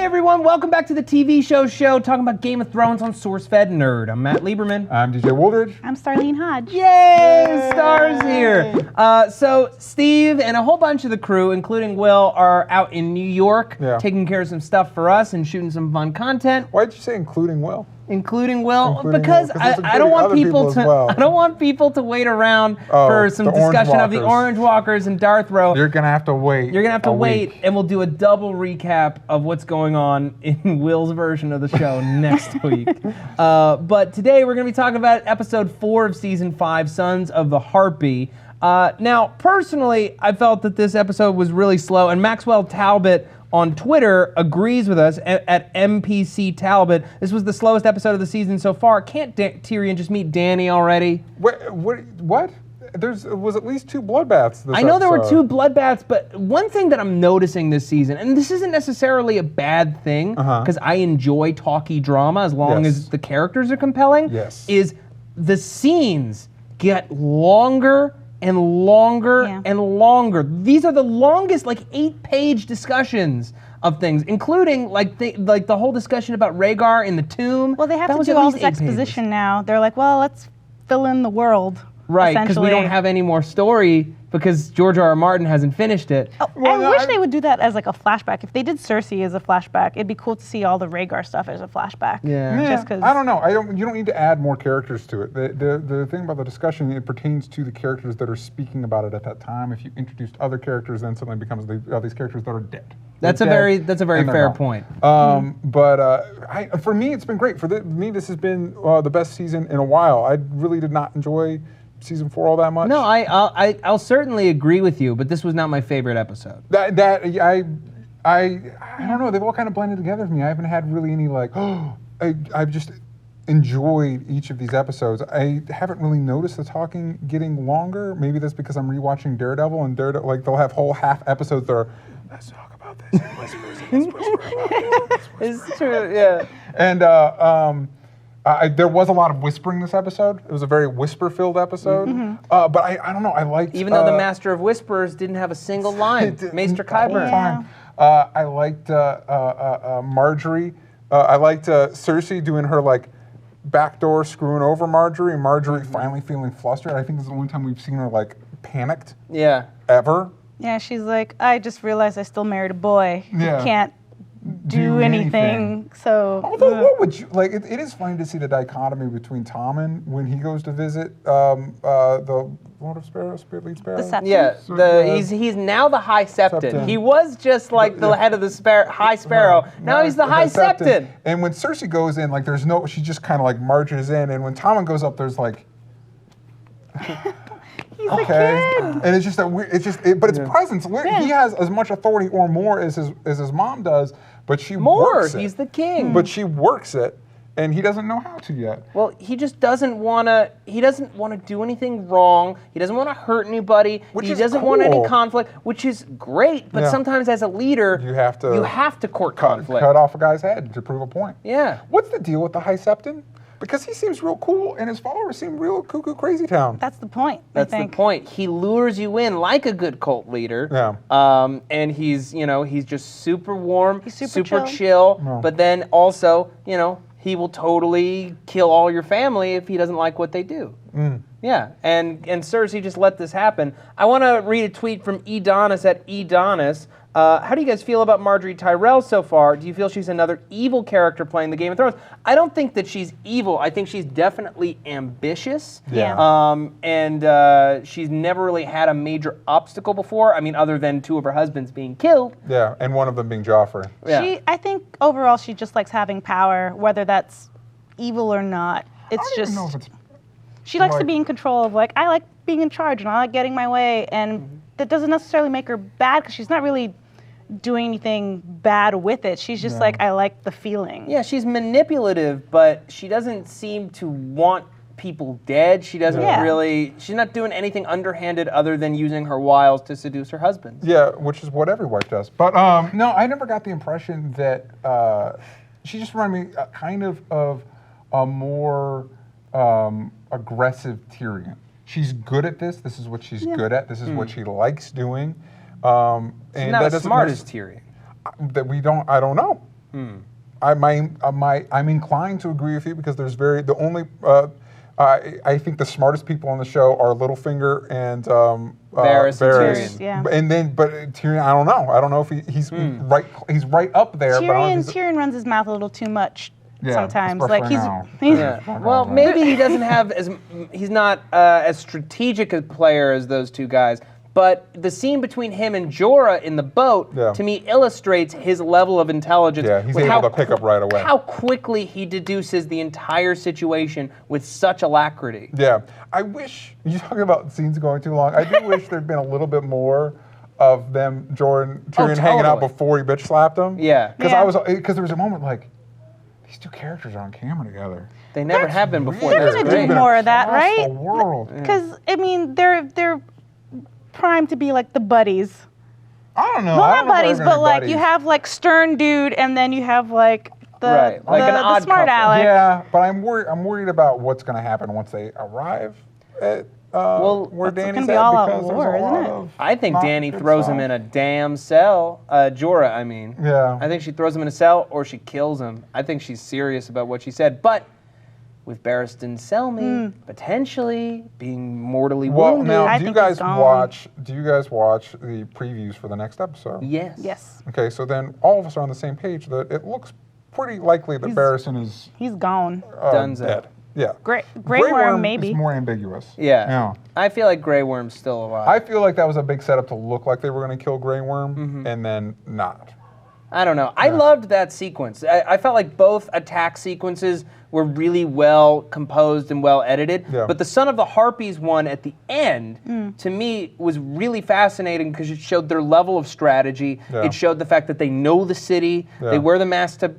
everyone, welcome back to the TV show talking about Game of Thrones on SourceFedNERD. I'm Matt Lieberman. I'm DJ Woolridge. I'm Starlene Hodge. Yay! Stars here. So Steve and a whole bunch of the crew, including Will, are out in New York taking care of some stuff for us and shooting some fun content. Why'd you say including Will? Including Will, because I don't want people to. I don't want people to wait around for some discussion of the Orange Walkers and Darthrow. You're gonna have to wait. You're gonna have to wait, and we'll do a double recap of what's going on in Will's version of the show next week. But today we're gonna be talking about episode 4 of season 5, Sons of the Harpy. Now, personally, I felt that this episode was really slow, and Maxwell Talbot on Twitter agrees with us at MPC Talbot. This was the slowest episode of the season so far. Can't Tyrion just meet Dany already? What? There was at least 2 bloodbaths this I know episode. there were 2 bloodbaths, but one thing that I'm noticing this season, and this isn't necessarily a bad thing, because I enjoy talky drama as long as the characters are compelling, is the scenes get longer and longer and longer. These are the longest, like 8-page discussions of things, including like the whole discussion about Rhaegar in the tomb. Well, they have to do all this exposition now. They're like, well, let's fill in the world. Right, because we don't have any more story because George R.R. Martin hasn't finished it. Oh, I wish they would do that as like a flashback. If they did Cersei as a flashback, it'd be cool to see all the Rhaegar stuff as a flashback. Yeah. I don't know. You don't need to add more characters to it. The thing about the discussion, it pertains to the characters that are speaking about it at that time. If you introduced other characters, then suddenly it becomes these characters that are dead. That's a very fair point. But for me, it's been great. For me, this has been the best season in a while. I really did not enjoy season 4 all that much. No, I'll certainly agree with you, but this was not my favorite episode. I don't know. They've all kind of blended together for me. I haven't had really any like, I've just enjoyed each of these episodes. I haven't really noticed the talking getting longer. Maybe that's because I'm rewatching Daredevil, and Daredevil, like, they'll have whole half episodes that are, let's talk about this, and whispers, and let's whisper about this. It's true, yeah. And there was a lot of whispering this episode. It was a very whisper-filled episode. But I don't know. I liked... Even though the Master of Whisperers didn't have a single line. Maester Qyburn. I liked Marjorie. I liked Cersei doing her, like, backdoor screwing over Marjorie, and Marjorie finally feeling flustered. I think this is the only time we've seen her, like, panicked. Yeah. Ever. Yeah, she's like, I just realized I still married a boy. Yeah. He can't do anything. So although what would you like, it is funny to see the dichotomy between Tommen when he goes to visit the Lord of Sparrow, Lead Sparrow. The Septon. Yeah, he's now the High Septon. He was just like the head of the High Sparrow. Now he's the High Septon. And when Cersei goes in, like she just kind of like marches in, and when Tommen goes up, there's like he's a kid. And it's just that weird. But it's presence. He has as much authority or more as his mom does, but she works it. He's the king. But she works it, and he doesn't know how to yet. Well, he just doesn't want to. He doesn't want to do anything wrong. He doesn't want to hurt anybody. He doesn't want any conflict, which is great. But sometimes, as a leader, you have to court conflict. Cut off a guy's head to prove a point. Yeah. What's the deal with the High Septon? Because he seems real cool, and his followers seem real cuckoo crazy town. That's the point. That's the point. He lures you in like a good cult leader. Yeah. And he's just super warm, he's super chill. Yeah. But then also, he will totally kill all your family if he doesn't like what they do. Yeah. And Cersei just let this happen. I want to read a tweet from Edonis at Edonis. How do you guys feel about Marjorie Tyrell so far? Do you feel she's another evil character playing the Game of Thrones? I don't think that she's evil. I think she's definitely ambitious. Yeah. And she's never really had a major obstacle before. I mean, other than 2 of her husbands being killed. Yeah, and one of them being Joffrey. Yeah. I think overall she just likes having power, whether that's evil or not. It's I don't just... even know if it's she likes to be in control of, like, I like being in charge and I like getting my way, and that doesn't necessarily make her bad because she's not really doing anything bad with it. She's just like, I like the feeling. Yeah, she's manipulative, but she doesn't seem to want people dead. She doesn't really, she's not doing anything underhanded other than using her wiles to seduce her husband. Yeah, which is what every wife does. But no, I never got the impression that she just reminded me kind of a more aggressive Tyrion. She's good at this. This is what she's good at. This is what she likes doing. She's not as smart as Tyrion. I don't know. I'm inclined to agree with you because there's I think the smartest people on the show are Littlefinger and Varys and Tyrion. Yeah. And then, but Tyrion, I don't know. I don't know if he's right. He's right up there. Tyrion runs his mouth a little too much sometimes. especially Like now. Yeah. Well, maybe he doesn't have he's not as strategic a player as those two guys. But the scene between him and Jorah in the boat, to me, illustrates his level of intelligence. Yeah, he's able to pick up right away. How quickly he deduces the entire situation with such alacrity. Yeah. I wish, you're talking about scenes going too long, I do wish there'd been a little bit more of them, Jorah and Tyrion, hanging out before he bitch slapped him. Yeah. Because there was a moment like, these two characters are on camera together. They never have been before. They're going to do more of that, right? The world. Because, I mean, they're primed to be like the buddies. I don't know. Well, not buddies, but like you have like stern dude, and then you have like the odd smart couple. aleck. Yeah, but I'm worried about what's going to happen once they arrive at where Dany's gonna be at, all out because war, there's a isn't lot it? of I think not Dany good throws stuff. him in a damn cell. Jorah, I mean. Yeah. I think she throws him in a cell or she kills him. I think she's serious about what she said. But with Barristan Selmy potentially being mortally wounded. Well, now, I do you think guys he's gone. watch the previews for the next episode? Yes. Yes. Okay, so then all of us are on the same page that it looks pretty likely that Barristan is He's gone. Dunzo. dead. Yeah. Grey Worm, maybe. is more ambiguous. Yeah. I feel like Grey Worm's still alive. I feel like that was a big setup to look like they were going to kill Grey Worm, and then not. I don't know. I loved that sequence. I felt like both attack sequences were really well composed and well edited. Yeah. But the Son of the Harpies one at the end, to me, was really fascinating because it showed their level of strategy. Yeah. It showed the fact that they know the city. Yeah. They wear the mask to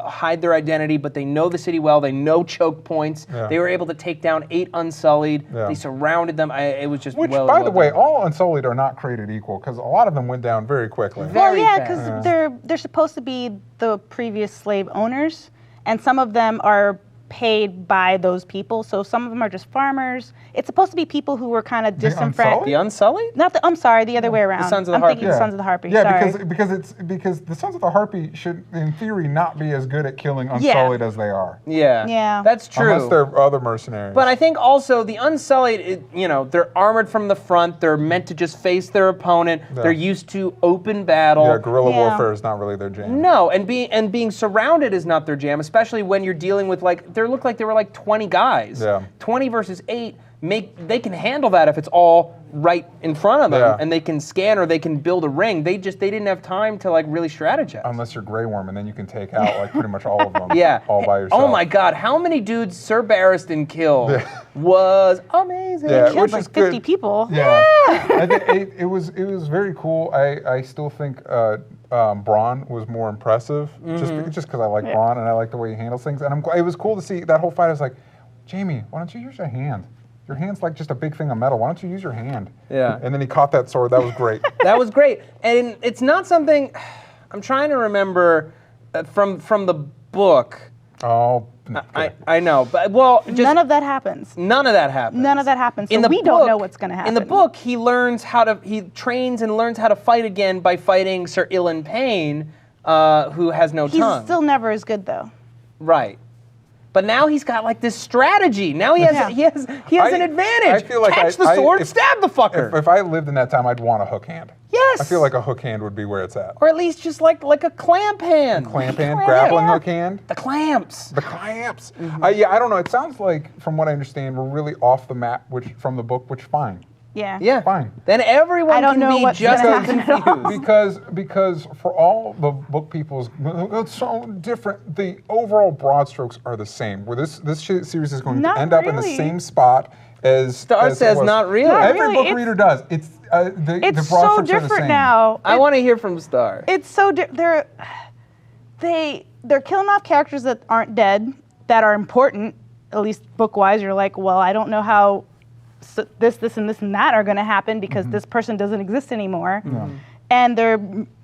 hide their identity, but they know the city well. They know choke points. Yeah. They were able to take down 8 Unsullied. Yeah. They surrounded them. It was just Which, well by the way, done. all Unsullied are not created equal because a lot of them went down very quickly. Well, Very yeah, fast. because they're supposed to be the previous slave owners, and some of them are paid by those people. So some of them are just farmers. It's supposed to be people who were kind of disenfranchised. The Unsullied? I'm sorry, the other way around. Sons of the I'm Harpy. thinking the Sons of the Harpy. Yeah, sorry. because the Sons of the Harpy should, in theory, not be as good at killing Unsullied as they are. Yeah. Yeah. That's true. Unless they're other mercenaries. But I think also the Unsullied, they're armored from the front. They're meant to just face their opponent. Yeah. They're used to open battle. yeah, guerrilla Yeah. warfare is not really their jam. No, and being surrounded is not their jam, especially when you're dealing with there looked like there were 20 guys. Yeah. 20 versus 8. They can handle that if it's all right in front of them, Yeah. and they can scan or they can build a ring. They didn't have time to really strategize. Unless you're Grey Worm, and then you can take out pretty much all of them. Yeah. All by yourself. Oh my God! How many dudes Sir Barristan killed was amazing. Yeah, Killed which like is 50 good. people. Yeah. it was very cool. I still think Bronn was more impressive, just because I like Bronn and I like the way he handles things. And it was cool to see that whole fight. I was like, Jaime, why don't you use your hand? Your hand's like just a big thing of metal. Why don't you use your hand? Yeah. And then he caught that sword. That was great. That was great, and it's not something I'm trying to remember from the book. Oh. I know, but just None of that happens. none of that happens. None of that happens. So In the we don't know what's going to happen. In the book, he trains and learns how to fight again by fighting Sir Ilan Payne, who has no He's tongue. still never as good, though. Right. But now he's got this strategy. Now he has an advantage. I feel like catch the sword, stab the fucker. If I lived in that time, I'd want a hook hand. Yes. I feel like a hook hand would be where it's at. or at least just like a clamp hand. Clamp hand, grappling hook hand. The clamps. The clamps. I don't know. It sounds like, from what I understand, we're really off the map, from the book, which fine. Yeah. Yeah. Fine. Then everyone I don't can know be what's just gonna as happen at all. confused. Because for all the book people's, it's so different. The overall broad strokes are the same. Where this series is going Not to end up in the really. same spot as Star as it says was. not really. Not Every really, book it's- reader does. It's the It's broad so strokes are the different same. now. I want to hear from Star. It's so they're killing off characters that aren't dead, that are important, at least book-wise. You're like, well, I don't know how this, and this, and that are going to happen because this person doesn't exist anymore. And they're,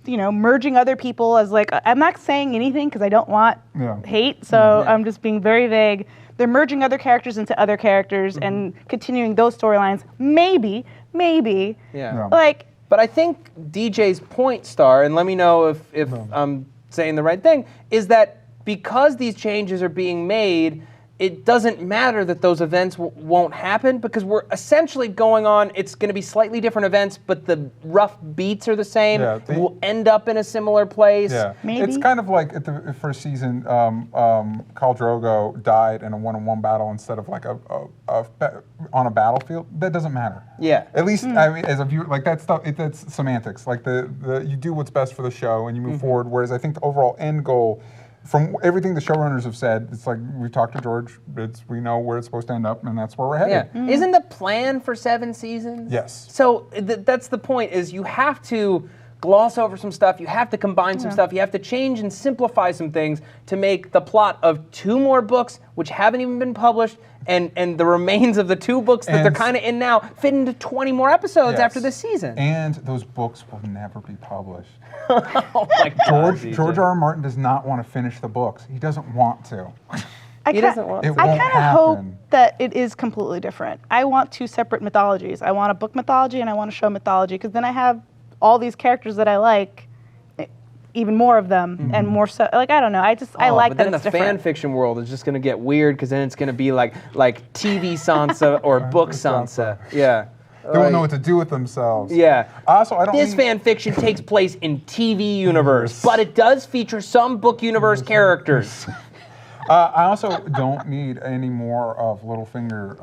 merging other people as I'm not saying anything because I don't want hate, so I'm just being very vague. They're merging other characters into other characters and continuing those storylines. Maybe. Yeah. Like, But I think DJ's point, Star, and let me know if I'm saying the right thing, is that because these changes are being made, it doesn't matter that those events won't happen because we're essentially going on, it's going to be slightly different events, but the rough beats are the same. Yeah, We'll end up in a similar place. Yeah, Maybe. It's kind of like at the first season, Khal Drogo died in a one-on-one battle instead of like on a battlefield. That doesn't matter. Yeah. At least I mean, as a viewer, like that stuff, that's semantics. Like you do what's best for the show and you move forward. Whereas I think the overall end goal, from everything the showrunners have said, it's like we've talked to George. We know where it's supposed to end up, and that's where we're headed. Yeah. Isn't the plan for 7 seasons? Yes. So that's the point, is you have to gloss over some stuff, you have to combine some stuff, you have to change and simplify some things to make the plot of 2 more books, which haven't even been published, and the remains of the 2 books that they're kind of in now fit into 20 more episodes after this season. And those books will never be published. Oh my God, George R. R. Martin does not want to finish the books. He doesn't want to. He doesn't want It to. won't I kind of hope happen. that it is completely different. I want 2 separate mythologies. I want a book mythology and I want a show mythology, because then I have all these characters that I like, even more of them, and more so. Like, I don't know. I like but that then it's the different. fan fiction world is just going to get weird, because then it's going to be like TV Sansa or book Sansa. Yeah. They won't know what to do with themselves. Yeah. Also, I don't This mean- fan fiction takes place in TV universe, but it does feature some book universe characters. I also don't need any more of Littlefinger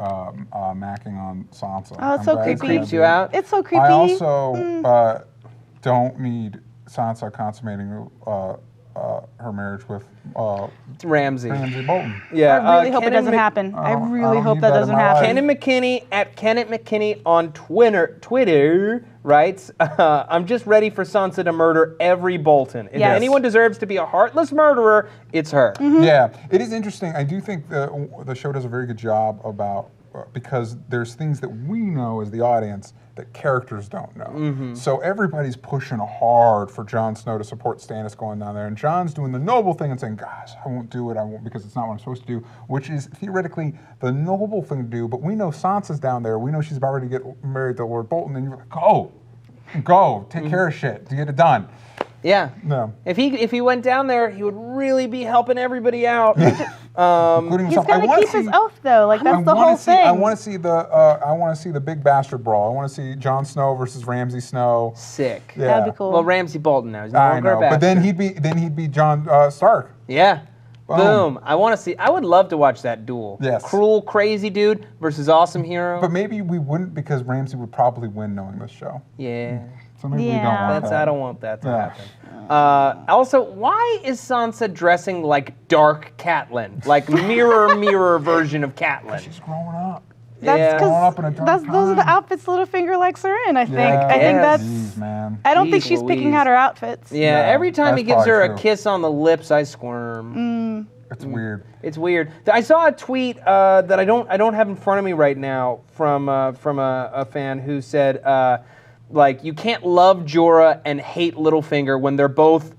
macking on Sansa. Oh, it's I'm so glad creepy. gonna Creeps you be- out? It's so creepy. I also don't need Sansa consummating her marriage with Ramsay. Ramsay Bolton. Yeah. I really hope it Kenan doesn't happen. I don't really hope need that that in doesn't my life. happen. Kenan McKinney at Kenneth McKinney on Twitter writes, I'm just ready for Sansa to murder every Bolton. If Yes. anyone deserves to be a heartless murderer, it's her. Yeah, it is interesting. I do think the show does a very good job about, because there's things that we know as the audience that characters don't know. So everybody's pushing hard for Jon Snow to support Stannis going down there, and Jon's doing the noble thing and saying, "Guys, I won't do it. I won't, because it's not what I'm supposed to do," which is theoretically the noble thing to do. But we know Sansa's down there. We know she's about ready to get married to Lord Bolton, and you're like, go, take care of shit to get it done. Yeah. No. If he went down there, he would really be helping everybody out. Including He's himself. gonna keep his oath though. Like, that's the whole thing. I want to see the big bastard brawl. I want to see Jon Snow versus Ramsay Snow. Sick. Yeah. That'd be cool. Well, Ramsay Bolton now. He's no I longer a know, but bastard. then he'd be Jon Stark. Yeah. Boom. Boom. I would love to watch that duel. Yes. Cruel, crazy dude versus awesome hero. But maybe we wouldn't, because Ramsay would probably win knowing this show. yeah. So maybe we Yeah. don't want that. I don't want that to Yeah. happen. Also, why is Sansa dressing like dark Catelyn? Like mirror version of Catelyn? She's growing up. That's Yeah. because Growing up in a dark those are the time. outfits Littlefinger likes her in. I think. Yeah. I think Yes. that's. Jeez, man. I don't think Jeez she's picking Louise. out her outfits. Yeah, No, every time he that's gives her probably a true. kiss on the lips, I squirm. It's weird. It's weird. I saw a tweet that I don't have in front of me right now from a fan who said, like, you can't love Jorah and hate Littlefinger when they're both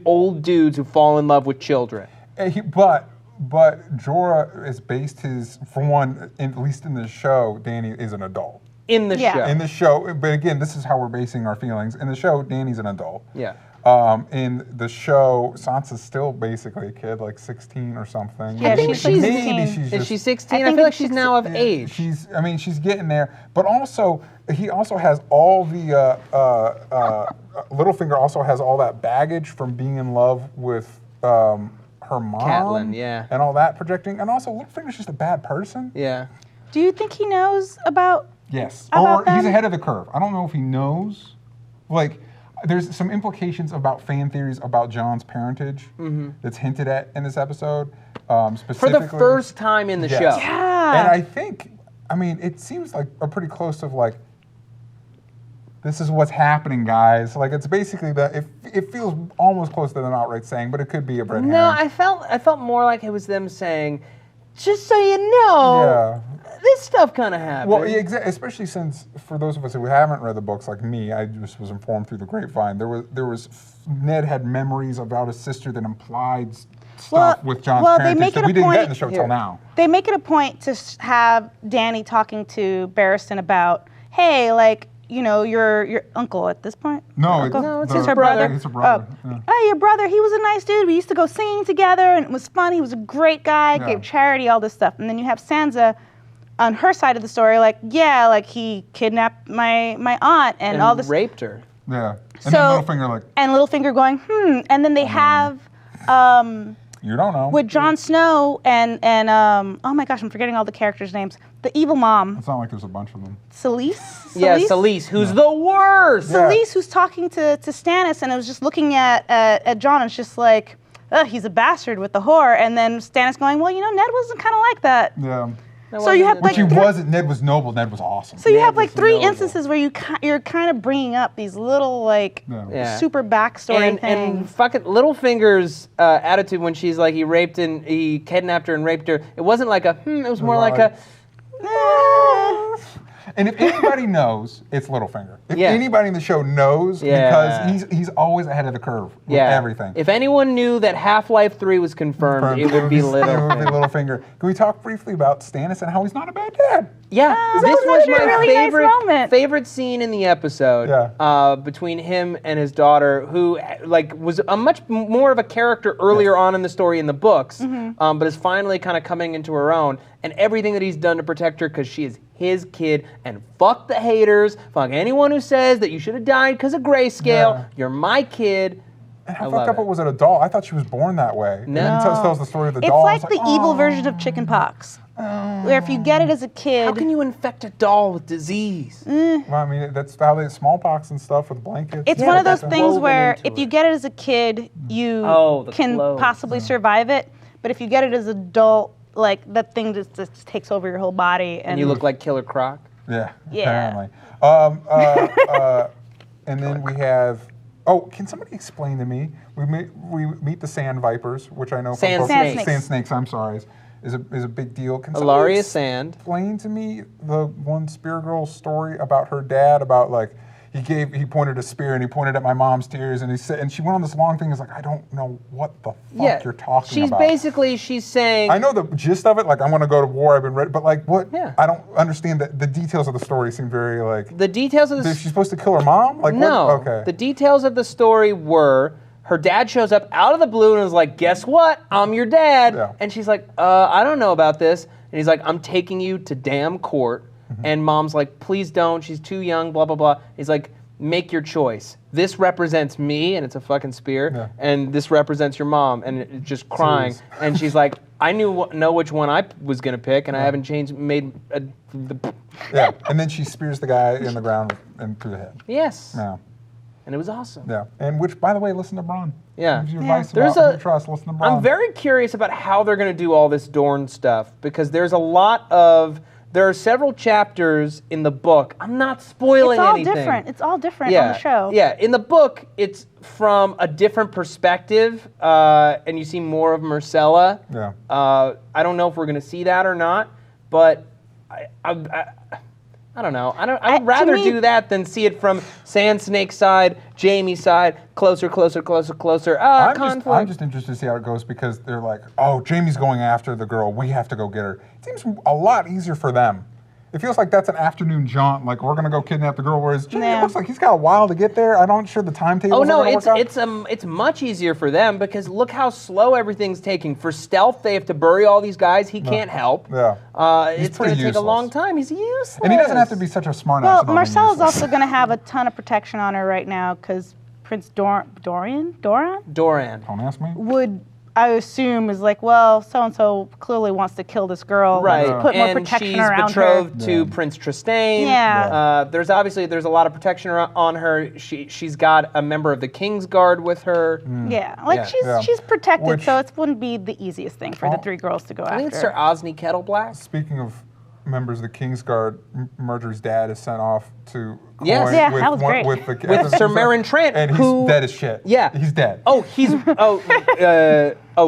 old dudes who fall in love with children. But Jorah is based his, for one, at least in the show, Dany is an adult. In the Yeah. show. In the show, but again, this is how we're basing our feelings. In the show, Dany's an adult. Yeah. In the show, Sansa's still basically a kid, like 16 or something. Yeah, think she's like she's- 16. Maybe she's Is just, she 16? I I, think feel like it's she's now of yeah, age. she's getting there. But also, he also has all the Littlefinger also has all that baggage from being in love with her mom, Catelyn, yeah. and all that projecting. And also, Littlefinger's just a bad person. Yeah. Do you think he knows about? Yes, About or he's them? ahead of the curve. I don't know if he knows. Like, there's some implications about fan theories about Jon's parentage that's hinted at in this episode. For Specifically, the first time in the Yes. show. Yeah. And I think, I mean, it seems like a pretty close of like, this is what's happening, guys. Like, it's basically it feels almost close to them outright saying, but it could be a red No, herring. I felt more like it was them saying, just so you know, this stuff kind of happened. Well, yeah, especially since, for those of us who haven't read the books like me, I just was informed through the grapevine. There was Ned had memories about his sister that implied stuff with Jon's well, they parentage make that it a we didn't get in point- the show Here. till now. They make it a point to have Dany talking to Barristan about, hey, like, your uncle at this point. No, Uncle? No, it's It's his her brother. brother. It's her brother. Oh. Yeah. Hey, your brother, he was a nice dude. We used to go singing together, and it was fun. He was a great guy, Yeah. gave charity, all this stuff. And then you have Sansa on her side of the story, like, yeah, like he kidnapped my aunt and all this. raped her. Yeah. And So- then Littlefinger like, And Littlefinger going, And then they have you don't know. with Jon Snow and oh my gosh, I'm forgetting all the characters' names. The evil mom, It's not like there's a bunch of them. Selyse. Yeah, Selyse, who's the worst. Yeah. Selyse, who's talking to Stannis, and it was just looking at Jon, and it's just like, he's a bastard with the whore. And then Stannis going, well, Ned wasn't kind of like that. Yeah. So you have Which like he wasn't. Ned was noble. Ned was awesome. so you Ned have like was 3 noble. instances where you're kind of bringing up these little like Yeah. super backstory and things. fucking Littlefinger's attitude when she's like he kidnapped her and raped her. It wasn't like a it was more like a And if anybody knows, it's Littlefinger. If Yeah. anybody in the show knows, Yeah. because he's always ahead of the curve with yeah everything. If anyone knew that Half-Life 3 was confirmed, it would be It would be Littlefinger. Littlefinger. Can we talk briefly about Stannis and how he's not a bad dad? Yeah, that this was was actually a my really nice moment. favorite scene in the episode. Yeah. Between him and his daughter, who was a much more of a character earlier on in the story in the books, but is finally kind of coming into her own, and everything that he's done to protect her because she is his kid, and fuck the haters, fuck anyone who says that you should have died because of grayscale. Yeah. You're my kid. And how I fucked love up it was it a doll? I thought she was born that way. No. And then he tells the story of the It's doll. like I the was evil version of chicken pox, where if you get it as a kid, How can you infect a doll with disease? Well, I mean, that's how they smallpox and stuff with blankets. it's Yeah, one but of those that's things woven where into if you it. get it as a kid, you the can clothes. possibly survive it. But if you get it as an adult, like that thing just takes over your whole body, And you look like Killer Croc. Yeah, Yeah. apparently. And then we have. Oh, can somebody explain to me? We meet the Sand Vipers, which I know from Sand books- snakes. Sand snakes. I'm sorry, is a big deal. Can somebody Ilaria Sand. explain to me the one Spear Girl story about her dad? About like he pointed a spear and he pointed at my mom's tears and he said, and she went on this long thing. Is like, I don't know what the fuck you're talking about. She's saying. I know the gist of it, like I'm going to go to war. I've been ready, but like what? Yeah. I don't understand the details of the story. Seem very like. The details of the Is she supposed to kill her mom? Like No. What? Okay. The details of the story were her dad shows up out of the blue and is like, guess what? I'm your dad. Yeah. And she's like, I don't know about this. And he's like, I'm taking you to damn court. And mom's like, please don't. She's too young, blah, blah, blah. He's like, make your choice. This represents me, and it's a fucking spear. Yeah. And this represents your mom. And it's just crying. Jeez. And she's like, I know which one I was going to pick, and I haven't made Yeah. And then she spears the guy in the ground and through the head. Yes. Yeah. And it was awesome. Yeah. And which, by the way, listen to Bronn. Yeah. Gives you Yeah. advice There's about who a- to trust. Listen to Bronn. I'm very curious about how they're going to do all this Dorne stuff because there are several chapters in the book. I'm not spoiling it's all anything. different. It's all different on the show. Yeah, in the book, it's from a different perspective, and you see more of Myrcella. Yeah. I don't know if we're going to see that or not, but I don't know. I would to rather me- do that than see it from Sand Snake's side, Jaime's side, closer. Conflict. I'm just interested to see how it goes because they're like, oh, Jaime's going after the girl. We have to go get her. It seems a lot easier for them. It feels like that's an afternoon jaunt. Like we're gonna go kidnap the girl. Whereas Jaime Yeah. looks like he's got a while to get there. I'm not sure the timetable. Oh no, work out. it's much easier for them because look how slow everything's taking. For stealth, they have to bury all these guys. He can't help. Yeah. He's It's going to pretty take a long useless. time. He's useless. And he doesn't have to be such a smart Well, ass. about being Marcella's useless. also going to have a ton of protection on her right now because Prince Doran Doran. Don't ask me. would, I assume, is like, well, so-and-so clearly wants to kill this girl. Right, Let's put more and protection she's around betrothed her. to Yeah. Prince Trystane. Yeah. There's a lot of protection on her. She's got a member of the King's Guard with her. Yeah, like Yeah. she's protected, Which- so it wouldn't be the easiest thing for the 3 girls to go I think after. it's Sir Osney Kettleblack. Speaking of members of the Kingsguard, Murder's dad is sent off to Yes. coin Yeah, with that was great. With Sir Meryn Trant, and he's who- dead as shit. Yeah. He's dead.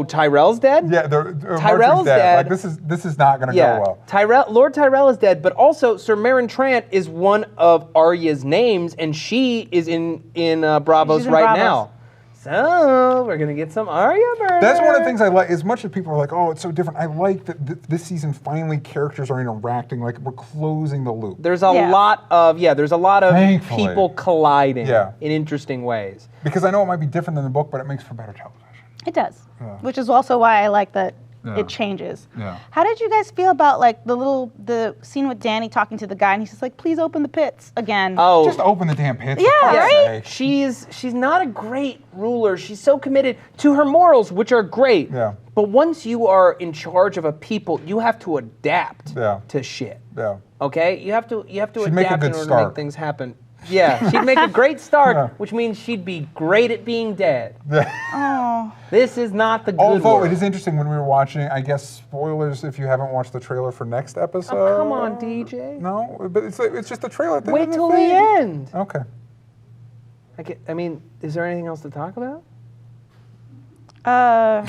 Tyrell's dead? Yeah, Tyrell's Murder's dead. dead. Like this is not gonna Yeah, go well. Lord Tyrell is dead, but also Sir Meryn Trant is one of Arya's names, and she is in Braavos She's in right Braavos. now. So we're gonna get some Arya murder. That's one of the things I like. As much as people are like, "Oh, it's so different," I like that this season finally characters are interacting. Like we're closing the loop. There's a lot of Thankfully. people colliding Yeah. in interesting ways. Because I know it might be different than the book, but it makes for better television. It does, Yeah. which is also why I like that Yeah. it changes. Yeah. How did you guys feel about like the scene with Danny talking to the guy and he's just like, please open the pits again? Oh, Just open the damn pits. Yeah, for fuck's right? sake. she's not a great ruler. She's so committed to her morals, which are great. Yeah. But once you are in charge of a people, you have to adapt Yeah. to shit. Yeah. Okay? You have to She'd make a adapt in good order to Stark. make things happen. Yeah, she'd make a great Stark, Yeah. which means she'd be great at being dead. Oh. This is not the good Although world. it is interesting when we were watching, I guess spoilers if you haven't watched the trailer for next episode. Oh, come on, DJ. No, but it's just a trailer. Wait till the end. Okay. I mean, is there anything else to talk about? I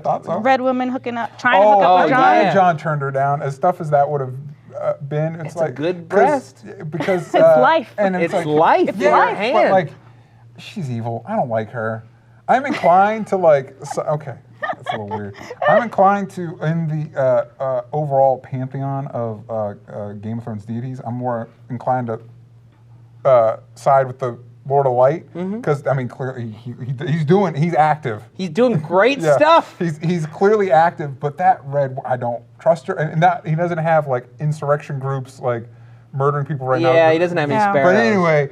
thought so. Red woman hooking up, trying to hook up I'm with John. glad yeah. John turned her down. As tough as that would have been, it's a like good 'cause- breast. Because It's life. And It's like, life. It's in your life. hand. But like, she's evil. I don't like her. I'm inclined to like. Okay, that's a little weird. I'm inclined to in the overall pantheon of Game of Thrones deities. I'm more inclined to side with the Lord of Light because I mean clearly he's active. He's doing great Yeah, stuff. He's clearly active, but that Red, I don't trust her, and that he doesn't have like insurrection groups like murdering people right now. Yeah, he doesn't have any Yeah. sparrows. But anyway,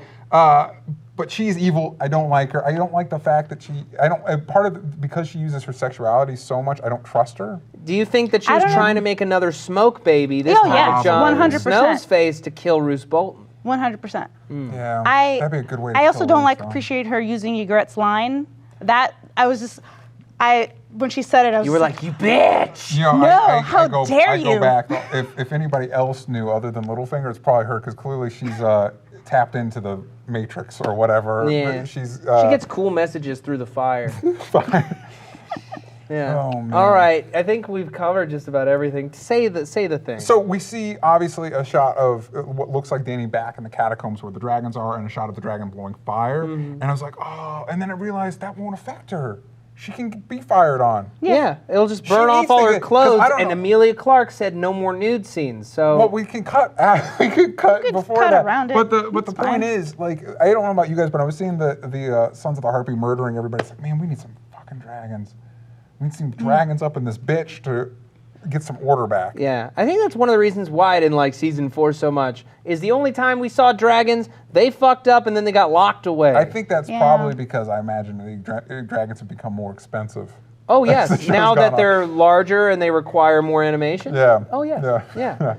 but she's evil. I don't like her. I don't like the fact that part of because she uses her sexuality so much. I don't trust her. Do you think that she I was don't know. trying to make another smoke baby this Oh, time yes, with Jon 100%. Snow's face to kill Roose Bolton? 100%. Yeah, I that'd be a good way. To I also kill don't Roose like Bolton. appreciate her using Ygritte's line. That I was just when she said it, I was You were like, you bitch! You know, No, how dare I go you. back. If anybody else knew other than Littlefinger, it's probably her because clearly she's tapped into the Matrix or whatever. Yeah. She's She gets cool messages through the fire. Yeah. Oh, man. All right. I think we've covered just about everything. Say the thing. So we see obviously a shot of what looks like Dany back in the catacombs where the dragons are, and a shot of the dragon blowing fire. And I was like, oh, and then I realized that won't affect her. She can be fired on. yeah, it'll just She burn off needs all to her get- 'cause clothes. I don't And know. Emilia Clarke said no more nude scenes. So Well, we can cut. We could cut could before cut that. around it. But the It's point fine. is, like, I don't know about you guys, but I was seeing the Sons of the Harpy murdering everybody. It's like, man, we need some fucking dragons. We need some dragons up in this bitch to get some order back. yeah, I think that's one of the reasons why I didn't like season 4 so much. Is the only time we saw dragons, they fucked up and then they got locked away. I think that's Yeah. probably because I imagine the dragons have become more expensive. Oh As the yes, show's now gone that on. they're larger and they require more animation. Yeah. Oh yes. Yeah.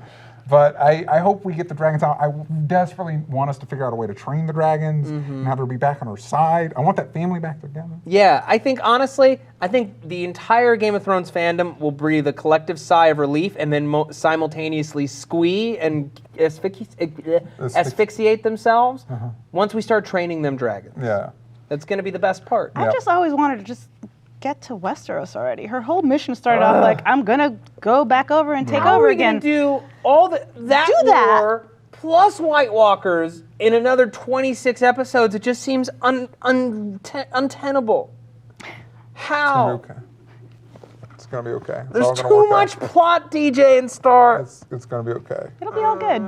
But I hope we get the dragons out. I desperately want us to figure out a way to train the dragons and have her be back on her side. I want that family back together. Yeah, I think honestly, the entire Game of Thrones fandom will breathe a collective sigh of relief and then simultaneously squee and asphyxiate themselves once we start training them dragons. Yeah. That's going to be the best part. I just always wanted to just get to Westeros already. Her whole mission started off like, I'm gonna go back over and take How over are we again. gonna do all that Do that. war plus White Walkers in another 26 episodes? It just seems untenable. How? Okay. It's gonna be okay. It's There's all gonna too work much out. plot, DJ and Star. It's gonna be okay. It'll be all good.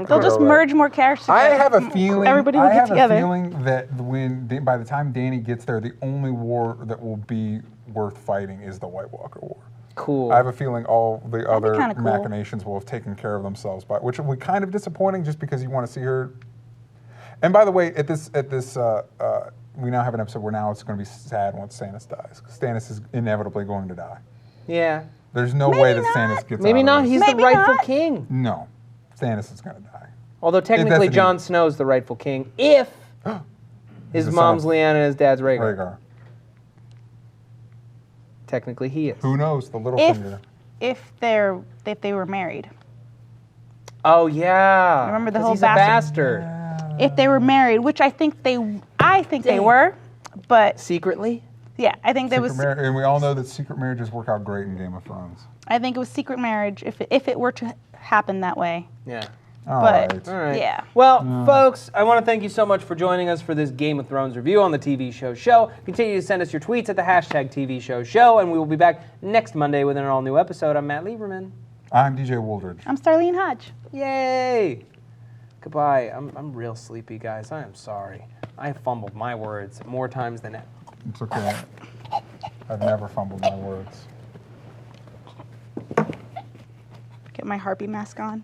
They'll just merge more characters I together. have a feeling. Everybody will I get have together. a feeling that by the time Dany gets there, the only war that will be worth fighting is the White Walker War. Cool. I have a feeling all the other kinda cool. machinations will have taken care of themselves, which will be kind of disappointing, just because you want to see her. And by the way, at this, we now have an episode where now it's going to be sad once Stannis dies, because Stannis is inevitably going to die. Yeah. There's no Maybe way that not. Stannis gets Maybe out not. of this. He's Maybe the rightful not. king. No, Stannis is going to die. Although technically that's Jon Snow's the rightful king if his the son mom's of Lyanna and his dad's Rhaegar. Rhaegar. Technically he is. Who knows? The little if finger. if they were married. Oh yeah. Remember the 'Cause whole he's a bastard. If they were married, which I think they Damn. were, but Secretly? yeah, I think there was. And we all know that secret marriages work out great in Game of Thrones. I think it was secret marriage if it were to happen that way. Yeah. All but right. All right. yeah. Well, folks, I want to thank you so much for joining us for this Game of Thrones review on the TV Show. Continue to send us your tweets at the hashtag TV Show, and we will be back next Monday with an all-new episode. I'm Matt Lieberman. I'm DJ Wooldridge. I'm Starlene Hodge. Yay! Goodbye. I'm real sleepy, guys. I am sorry. I fumbled my words more times than ever. It's okay. I've never fumbled my words. Get my Harpy mask on.